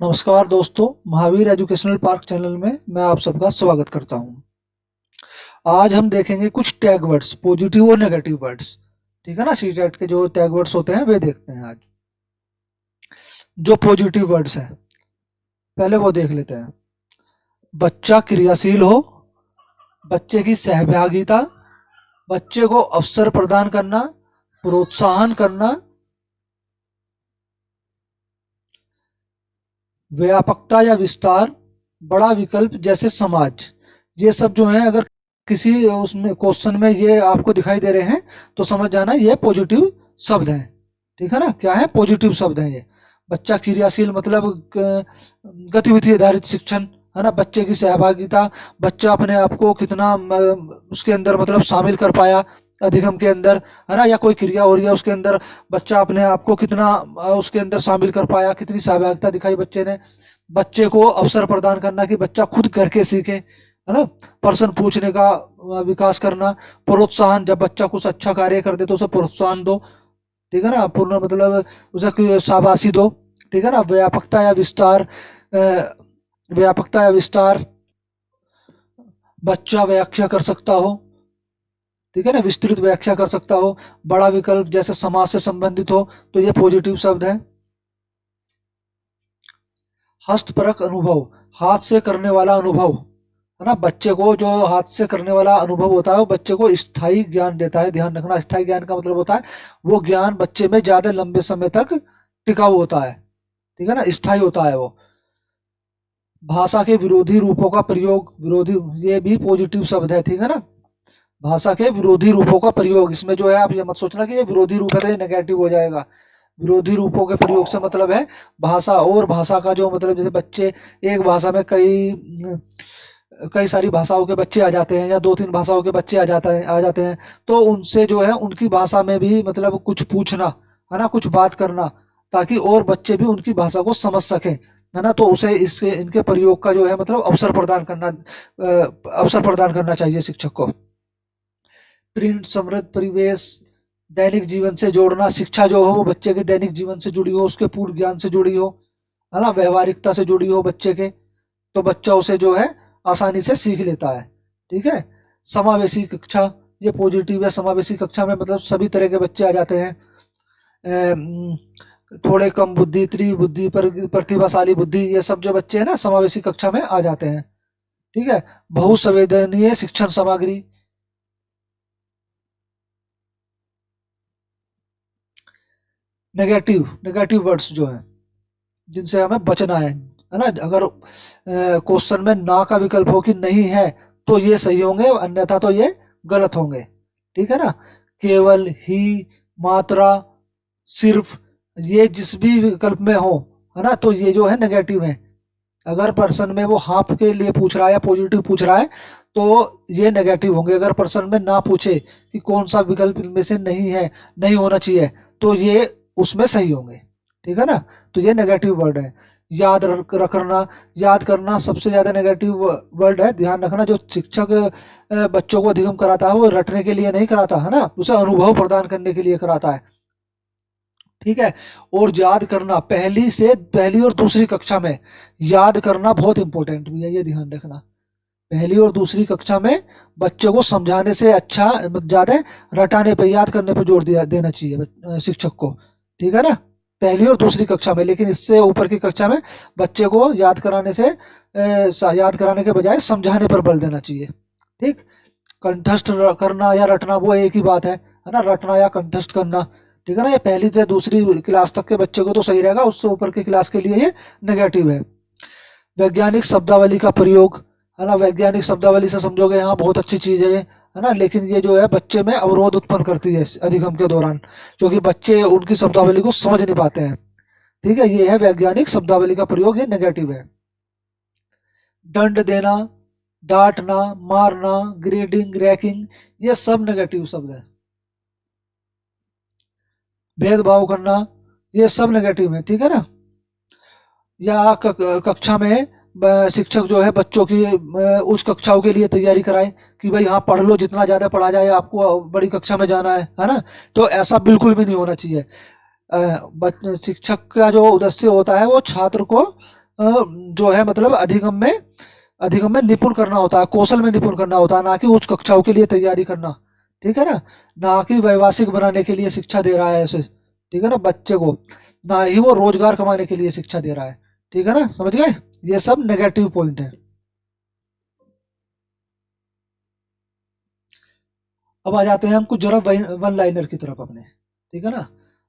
नमस्कार दोस्तों, Mahavir educational park channel में मैं आप सबका स्वागत करता हूं। आज हम देखेंगे कुछ टैग वर्ड्स, पॉजिटिव और नेगेटिव वर्ड्स। ठीक है ना। सीटेट के जो टैग वर्ड्स होते हैं वे देखते हैं आज। जो पॉजिटिव वर्ड्स हैं पहले वो देख लेते हैं। बच्चा क्रियाशील हो, बच्चे की सहभागिता, बच्चे को अवसर प्रदान करना, प्रोत्साहन करना, व्यापकता या विस्तार, बड़ा विकल्प जैसे समाज। ये सब जो है, अगर किसी उसमें क्वेश्चन में ये आपको दिखाई दे रहे हैं तो समझ जाना ये पॉजिटिव शब्द हैं। ठीक है ना। क्या है? पॉजिटिव शब्द हैं ये। बच्चा क्रियाशील मतलब गतिविधि आधारित शिक्षण, है ना। बच्चे की सहभागिता, बच्चा अपने आप को कितना उसके अंदर मतलब शामिल कर पाया अधिगम के अंदर, है ना। या कोई क्रिया हो रही है उसके अंदर, बच्चा अपने आप को कितना उसके अंदर शामिल कर पाया, कितनी सहभागिता दिखाई बच्चे ने। बच्चे को अवसर प्रदान करना कि बच्चा खुद करके सीखे, है ना। प्रश्न पूछने का विकास करना। प्रोत्साहन, जब बच्चा कुछ अच्छा कार्य कर दे तो उसे प्रोत्साहन दो। ठीक है ना। पूर्ण मतलब उसे शाबाशी दो। ठीक है ना। व्यापकता या विस्तार, व्यापकता या विस्तार, बच्चा व्याख्या कर सकता हो। ठीक है ना। विस्तृत व्याख्या कर सकता हो। बड़ा विकल्प जैसे समाज से संबंधित हो, तो ये पॉजिटिव शब्द है। हस्तपरक अनुभव, हाथ से करने वाला अनुभव, है ना। बच्चे को जो हाथ से करने वाला अनुभव होता है वो बच्चे को स्थायी ज्ञान देता है। ध्यान रखना, स्थायी ज्ञान का मतलब होता है वो ज्ञान बच्चे में ज्यादा लंबे समय तक टिकाऊ होता है। ठीक है ना। स्थायी होता है वो। भाषा के विरोधी रूपों का प्रयोग, विरोधी, ये भी पॉजिटिव शब्द है। ठीक है ना। भाषा के विरोधी रूपों का प्रयोग, इसमें जो है आप ये मत सोचना कि ये विरोधी रूप है तो ये नेगेटिव हो जाएगा। विरोधी रूपों के प्रयोग से मतलब है भाषा और भाषा का जो मतलब, जैसे बच्चे एक भाषा में कई कई सारी भाषाओं के बच्चे आ जाते हैं या दो तीन भाषाओं के बच्चे आ जाते हैं, तो उनसे जो है उनकी भाषा में भी मतलब कुछ पूछना, है ना, कुछ बात करना, ताकि और बच्चे भी उनकी भाषा को समझ सकें, है ना। तो उसे इसके इनके प्रयोग का जो है मतलब अवसर प्रदान करना चाहिए शिक्षक को। प्रिंट, समृद्ध परिवेश, दैनिक जीवन से जोड़ना, शिक्षा जो हो वो बच्चे के दैनिक जीवन से जुड़ी हो, उसके पूर्ण ज्ञान से जुड़ी हो, है ना, व्यवहारिकता से जुड़ी हो बच्चे के, तो बच्चा उसे जो है आसानी से सीख लेता है। ठीक है। समावेशी कक्षा, ये पॉजिटिव है। समावेशी कक्षा में मतलब सभी तरह के बच्चे आ जाते हैं। थोड़े कम बुद्धि, त्रिबुद्धि, प्रतिभाशाली बुद्धि, ये सब जो बच्चे हैं ना समावेशी कक्षा में आ जाते हैं। ठीक है। बहुसंवेदनीय शिक्षण सामग्री, नेगेटिव नेगेटिव वर्ड्स जो हैं जिनसे हमें बचना है ना। अगर क्वेश्चन में ना का विकल्प हो कि नहीं है तो ये सही होंगे, अन्यथा तो ये गलत होंगे। ठीक है ना। केवल, ही, मात्रा, सिर्फ, ये जिस भी विकल्प में हो, है ना, तो ये जो है नेगेटिव है। अगर पर्सन में वो हाफ के लिए पूछ रहा है या पॉजिटिव पूछ रहा है तो ये नेगेटिव होंगे। अगर पर्सन में ना पूछे कि कौन सा विकल्प इनमें से नहीं है, नहीं होना चाहिए, तो ये उसमें सही होंगे। ठीक है ना। तो ये नेगेटिव वर्ड है। रखना, याद करना सबसे ज्यादा नेगेटिव वर्ड है। ध्यान रखना, जो शिक्षक बच्चों को अधिगम कराता है वो रटने के लिए नहीं कराता, है ना, उसे अनुभव प्रदान करने के लिए कराता है। ठीक है। और याद करना, पहली और दूसरी कक्षा में याद करना बहुत इंपॉर्टेंट भी है, ये ध्यान रखना। पहली और दूसरी कक्षा में बच्चों को समझाने से अच्छा ज्यादा रटाने पे, याद करने पे जोर दिया देना चाहिए शिक्षक को। ठीक है ना। पहली और दूसरी कक्षा में, लेकिन इससे ऊपर की कक्षा में बच्चे को याद कराने से याद कराने के बजाय समझाने पर बल देना चाहिए। ठीक। कंठस्थ करना या रटना वो एक ही बात है ना। रटना या कंठस्थ करना। ठीक है ना। ये पहली से दूसरी क्लास तक के बच्चे को तो सही रहेगा, उससे ऊपर की क्लास के लिए ये नेगेटिव है। वैज्ञानिक शब्दावली का प्रयोग, है ना। वैज्ञानिक शब्दावली से समझोगे हाँ बहुत अच्छी चीज है ना, लेकिन ये जो है बच्चे में अवरोध उत्पन्न करती है अधिगम के दौरान, क्योंकि बच्चे उनकी शब्दावली को समझ नहीं पाते हैं। ठीक है। ये है वैज्ञानिक शब्दावली का प्रयोग, ये नेगेटिव है। दंड देना, डांटना, मारना, ग्रेडिंग, रैकिंग, ये सब नेगेटिव शब्द है। भेदभाव करना, ये सब नेगेटिव है। ठीक है ना। या कक्षा में शिक्षक जो है बच्चों की उच्च कक्षाओं के लिए तैयारी कराए कि भाई हाँ पढ़ लो, जितना ज्यादा पढ़ा जाए आपको बड़ी कक्षा में जाना है ना। तो ऐसा बिल्कुल भी नहीं होना चाहिए। शिक्षक का जो उद्देश्य होता है वो छात्र को जो है मतलब अधिगम में निपुण करना होता है, कौशल में निपुण करना होता है, ना कि उच्च कक्षाओं के लिए तैयारी करना। ठीक है ना, ना कि वैवासिक बनाने के लिए शिक्षा दे रहा है उसे, ठीक है ना, बच्चे को, ना ही वो रोजगार कमाने के लिए शिक्षा दे रहा है। ठीक है ना, समझ गए, ये सब नेगेटिव पॉइंट है। अब आ जाते हैं हम कुछ जरा वन लाइनर की तरफ अपने। ठीक है ना,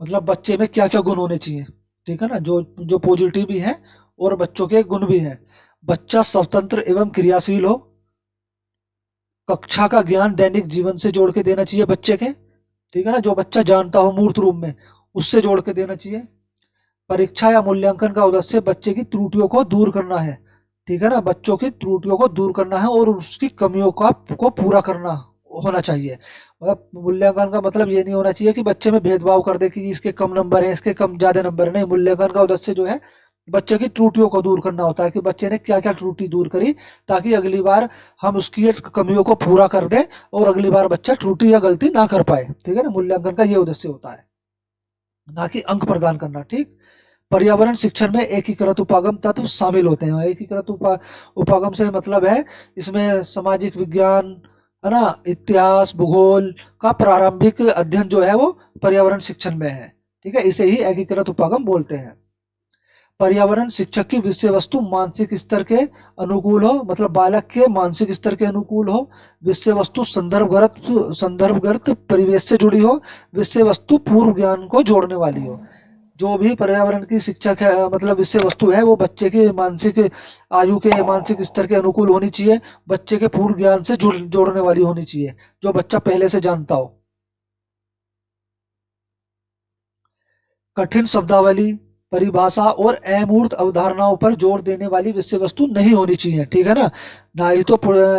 मतलब बच्चे में क्या क्या गुण होने चाहिए। ठीक है ना, जो जो पॉजिटिव भी है और बच्चों के गुण भी हैं। बच्चा स्वतंत्र एवं क्रियाशील हो। कक्षा का ज्ञान दैनिक जीवन से जोड़ के देना चाहिए बच्चे के। ठीक है ना, जो बच्चा जानता हो मूर्त रूप में, उससे जोड़ के देना चाहिए। परीक्षा या मूल्यांकन का उद्देश्य बच्चे की त्रुटियों को दूर करना है। ठीक है ना, बच्चों की त्रुटियों को दूर करना है और उसकी कमियों का को पूरा करना होना चाहिए। मतलब मूल्यांकन का मतलब ये नहीं होना चाहिए कि बच्चे में भेदभाव कर दे कि इसके कम नंबर हैं, इसके कम ज्यादा नंबर है। नहीं, मूल्यांकन का उद्देश्य जो है बच्चे की त्रुटियों को दूर करना होता है कि बच्चे ने क्या क्या त्रुटि दूर करी, ताकि अगली बार हम उसकी ये कमियों को पूरा कर दें और अगली बार बच्चा त्रुटि या गलती ना कर पाए। ठीक है ना, मूल्यांकन का ये उद्देश्य होता है, ना कि अंक प्रदान करना। ठीक। पर्यावरण शिक्षण में एकीकृत उपागम तत्व शामिल होते हैं। एकीकृत उपागम से मतलब है इसमें सामाजिक विज्ञान, है ना, इतिहास, भूगोल का प्रारंभिक अध्ययन जो है वो पर्यावरण शिक्षण में है। ठीक है, इसे ही एकीकृत उपागम बोलते हैं। पर्यावरण शिक्षक की विषय वस्तु मानसिक स्तर के अनुकूल हो, मतलब बालक के मानसिक स्तर के अनुकूल हो। विषय वस्तु संदर्भगत परिवेश से जुड़ी हो। विषय वस्तु पूर्व ज्ञान को जोड़ने वाली हो। जो भी पर्यावरण की शिक्षक है, मतलब विषय वस्तु है, वो बच्चे के मानसिक आयु के मानसिक स्तर के अनुकूल होनी चाहिए। बच्चे के पूर्व ज्ञान से जोड़ने वाली होनी चाहिए, जो बच्चा पहले से जानता हो। कठिन शब्दावली, परिभाषा और अमूर्त अवधारणाओं पर जोर देने वाली विषय वस्तु नहीं होनी चाहिए। ठीक है ना, ना ही तो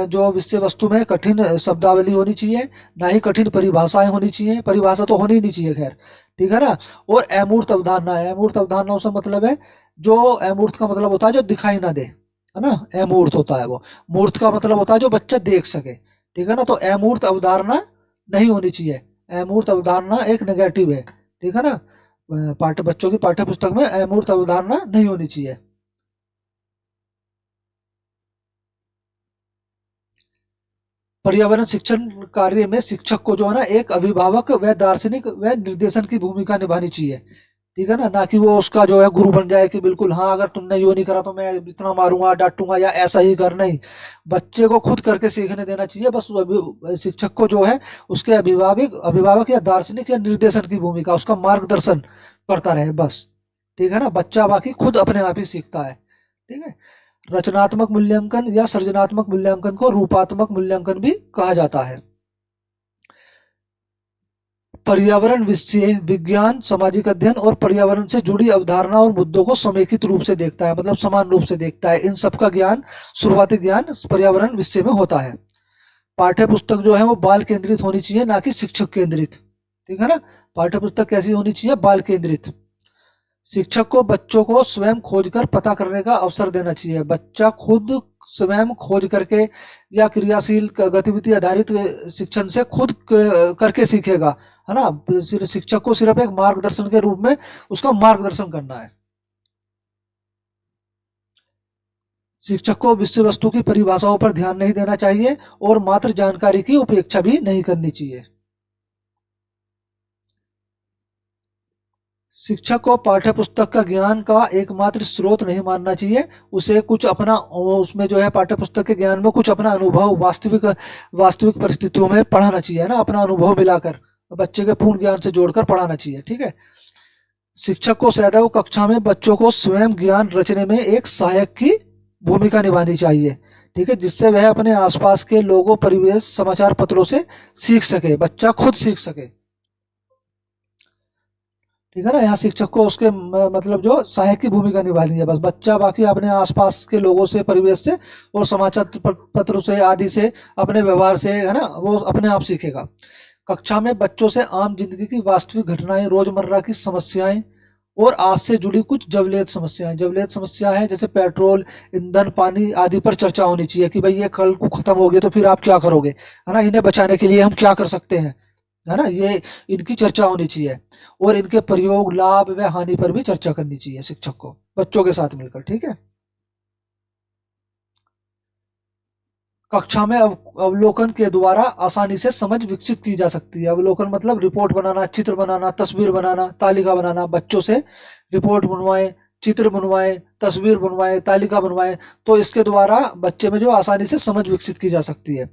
जो विषय वस्तु में कठिन शब्दावली होनी चाहिए, ना ही कठिन परिभाषाएं होनी चाहिए। परिभाषा तो होनी ही नहीं चाहिए, खैर। ठीक है ना, और अमूर्त अवधारणा है। अमूर्त अवधारणाओं से मतलब है, जो अमूर्त का मतलब होता है जो दिखाई ना दे, है ना, अमूर्त होता है वो। मूर्त का मतलब होता है जो बच्चा देख सके। ठीक है ना, तो अमूर्त अवधारणा नहीं होनी चाहिए। अमूर्त अवधारणा एक नेगेटिव है। ठीक है ना, पाठ्य बच्चों की पाठ्य पुस्तक में अमूर्त अवधारणा नहीं होनी चाहिए। पर्यावरण शिक्षण कार्य में शिक्षक को जो है ना एक अभिभावक व दार्शनिक व निर्देशन की भूमिका निभानी चाहिए। ठीक है ना, ना कि वो उसका जो है गुरु बन जाए कि बिल्कुल हाँ, अगर तुमने यो नहीं करा तो मैं इतना मारूंगा, डांटूंगा या ऐसा ही कर। नहीं, बच्चे को खुद करके सीखने देना चाहिए। बस शिक्षक को जो है उसके अभिभावक अभिभावक या दार्शनिक या निर्देशन की भूमिका, उसका मार्गदर्शन करता रहे, बस। ठीक है ना, बच्चा बाकी खुद अपने आप ही सीखता है। ठीक है। रचनात्मक मूल्यांकन या सृजनात्मक मूल्यांकन को रूपात्मक मूल्यांकन भी कहा जाता है। पर्यावरण विषय विज्ञान, सामाजिक अध्ययन और पर्यावरण से जुड़ी अवधारणा और मुद्दों को समेकित रूप से देखता है, मतलब समान रूप से देखता है। इन सबका ज्ञान, शुरुआती ज्ञान पर्यावरण विषय में होता है। पाठ्य पुस्तक जो है वो बाल केंद्रित होनी चाहिए, ना कि शिक्षक केंद्रित। ठीक है ना, पाठ्य पुस्तक कैसी होनी चाहिए? बाल केंद्रित। शिक्षक को बच्चों को स्वयं खोजकर पता करने का अवसर देना चाहिए। बच्चा खुद स्वयं खोज करके या क्रियाशील गतिविधि आधारित शिक्षण से खुद करके सीखेगा, है ना। शिक्षक को सिर्फ एक मार्गदर्शन के रूप में उसका मार्गदर्शन करना है। शिक्षक को विषय वस्तु की परिभाषाओं पर ध्यान नहीं देना चाहिए और मात्र जानकारी की उपेक्षा भी नहीं करनी चाहिए। शिक्षक को पाठ्य पुस्तक का ज्ञान का एकमात्र स्रोत नहीं मानना चाहिए। उसे कुछ अपना, उसमें जो है पाठ्य पुस्तक के ज्ञान में कुछ अपना अनुभव, वास्तविक वास्तविक परिस्थितियों में पढ़ाना चाहिए, है ना, अपना अनुभव मिलाकर बच्चे के पूर्ण ज्ञान से जोड़कर पढ़ाना चाहिए। ठीक है। शिक्षक को सदैव कक्षा में बच्चों को स्वयं ज्ञान रचने में एक सहायक की भूमिका निभानी चाहिए। ठीक है, जिससे वह अपने आसपास के लोगों, परिवेश, समाचार पत्रों से सीख सके, बच्चा खुद सीख सके। ठीक है ना, यहाँ शिक्षक को उसके मतलब जो सहायक की भूमिका निभानी है, बस। बच्चा बाकी अपने आसपास के लोगों से, परिवेश से और समाचार पत्र से आदि से, अपने व्यवहार से, है ना, वो अपने आप सीखेगा। कक्षा में बच्चों से आम जिंदगी की वास्तविक घटनाएं, रोजमर्रा की समस्याएं और आज से जुड़ी कुछ जवलियत समस्याएं, जवलियत समस्या है जैसे पेट्रोल, ईंधन, पानी आदि पर चर्चा होनी चाहिए कि भाई ये कल को खत्म हो गया तो फिर आप क्या करोगे, है ना, इन्हें बचाने के लिए हम क्या कर सकते हैं, है ना, ये इनकी चर्चा होनी चाहिए। और इनके प्रयोग, लाभ व हानि पर भी चर्चा करनी चाहिए शिक्षक को बच्चों के साथ मिलकर। ठीक है। कक्षा में अवलोकन के द्वारा आसानी से समझ विकसित की जा सकती है। अवलोकन मतलब रिपोर्ट बनाना, चित्र बनाना, तस्वीर बनाना, तालिका बनाना। बच्चों से रिपोर्ट बनवाएं, चित्र बनवाएं, तस्वीर बनवाएं, तालिका बनवाएं, तो इसके द्वारा बच्चे में जो आसानी से समझ विकसित की जा सकती है।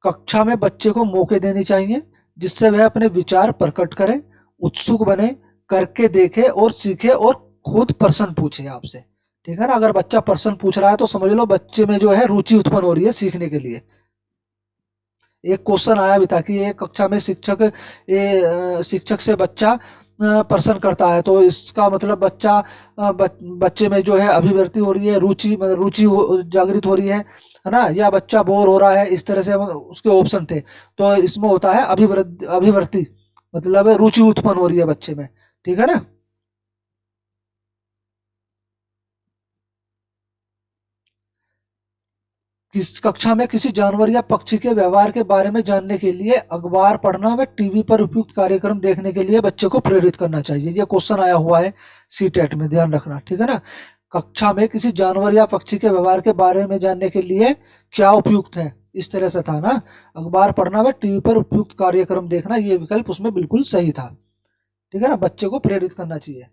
कक्षा में बच्चे को मौके देने चाहिए जिससे वह अपने विचार प्रकट करे, उत्सुक बने, करके देखे और सीखे और खुद प्रश्न पूछे आपसे। ठीक है ना। अगर बच्चा प्रश्न पूछ रहा है तो समझ लो बच्चे में जो है रुचि उत्पन्न हो रही है सीखने के लिए। एक क्वेश्चन आया भी था कि एक कक्षा में शिक्षक से बच्चा प्रश्न करता है, तो इसका मतलब बच्चे में जो है अभिवृत्ति हो रही है, रुचि जागृत हो रही है ना, या बच्चा बोर हो रहा है, इस तरह से उसके ऑप्शन थे। तो इसमें होता है अभिवृत्ति मतलब रुचि उत्पन्न हो रही है बच्चे में। ठीक है ना। किस कक्षा में किसी जानवर या पक्षी के व्यवहार के बारे में जानने के लिए अखबार पढ़ना व टीवी पर उपयुक्त कार्यक्रम देखने के लिए बच्चे को प्रेरित करना चाहिए। ये क्वेश्चन आया हुआ है सीटेट में, ध्यान रखना। ठीक है ना। कक्षा में किसी जानवर या पक्षी के व्यवहार के बारे में जानने के लिए क्या उपयुक्त है, इस तरह से था ना। अखबार पढ़ना व टीवी पर उपयुक्त कार्यक्रम देखना, ये विकल्प उसमें बिल्कुल सही था। ठीक है ना। बच्चे को प्रेरित करना चाहिए।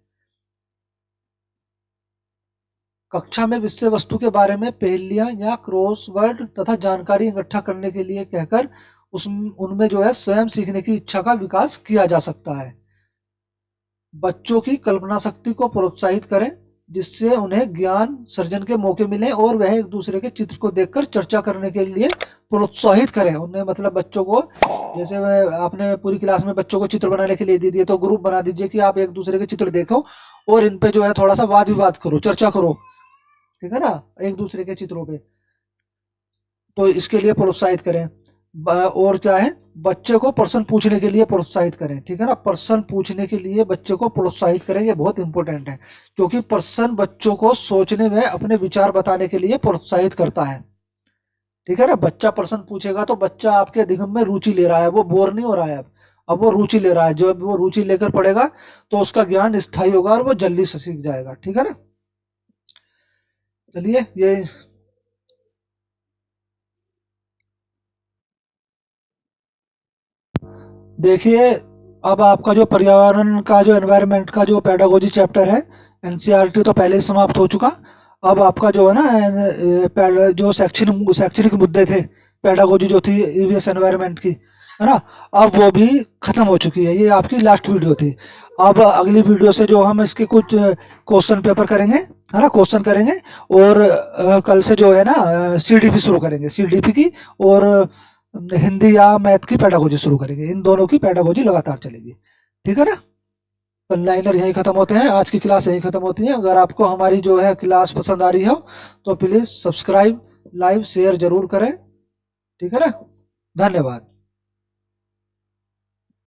कक्षा में विषय वस्तु के बारे में पहेलियां या क्रॉसवर्ड तथा जानकारी इकट्ठा करने के लिए कहकर उनमें जो है स्वयं सीखने की इच्छा का विकास किया जा सकता है। बच्चों की कल्पना शक्ति को प्रोत्साहित करें जिससे उन्हें ज्ञान सर्जन के मौके मिले और वह एक दूसरे के चित्र को देखकर चर्चा करने के लिए प्रोत्साहित करें उन्हें। मतलब बच्चों को, जैसे आपने पूरी क्लास में बच्चों को चित्र बनाने के लिए दे दिए, तो ग्रुप बना दीजिए कि आप एक दूसरे के चित्र देखो और इन पे जो है थोड़ा सा वाद विवाद करो, चर्चा करो। ठीक है ना, एक दूसरे के चित्रों पे। तो इसके लिए प्रोत्साहित करें। और क्या है, बच्चे को प्रश्न पूछने के लिए प्रोत्साहित करें। ठीक है ना। प्रश्न पूछने के लिए बच्चे को प्रोत्साहित करें, ये बहुत इंपॉर्टेंट है, क्योंकि प्रश्न बच्चों को सोचने में अपने विचार बताने के लिए प्रोत्साहित करता है। ठीक है ना। बच्चा प्रश्न पूछेगा तो बच्चा आपके अधिगम में रुचि ले रहा है, वो बोर नहीं हो रहा है अब वो रुचि ले रहा है। जब वो रुचि लेकर पढ़ेगा तो उसका ज्ञान स्थायी होगा और वो जल्दी से सीख जाएगा। ठीक है ना। चलिए, ये देखिए, अब आपका जो पर्यावरण का जो एनवायरनमेंट का जो पेडागोजी चैप्टर है, एनसीईआरटी तो पहले ही समाप्त हो चुका। अब आपका जो है ना जो शैक्षणिक मुद्दे थे, पेडागोजी जो थी ईवीएस एनवायरनमेंट की, है ना, अब वो भी खत्म हो चुकी है। ये आपकी लास्ट वीडियो थी। अब अगली वीडियो से जो हम इसके कुछ क्वेश्चन पेपर करेंगे, है ना, क्वेश्चन करेंगे। और कल से जो है ना सीडीपी शुरू करेंगे, सीडीपी की, और हिंदी या मैथ की पेडागोजी शुरू करेंगे। इन दोनों की पेडागोजी लगातार चलेगी। ठीक है ना। वन लाइनर यहीं खत्म होते हैं, आज की क्लास यहीं खत्म होती है। अगर आपको हमारी जो है क्लास पसंद आ रही हो तो प्लीज़ सब्सक्राइब, लाइव, शेयर जरूर करें। ठीक है ना। धन्यवाद।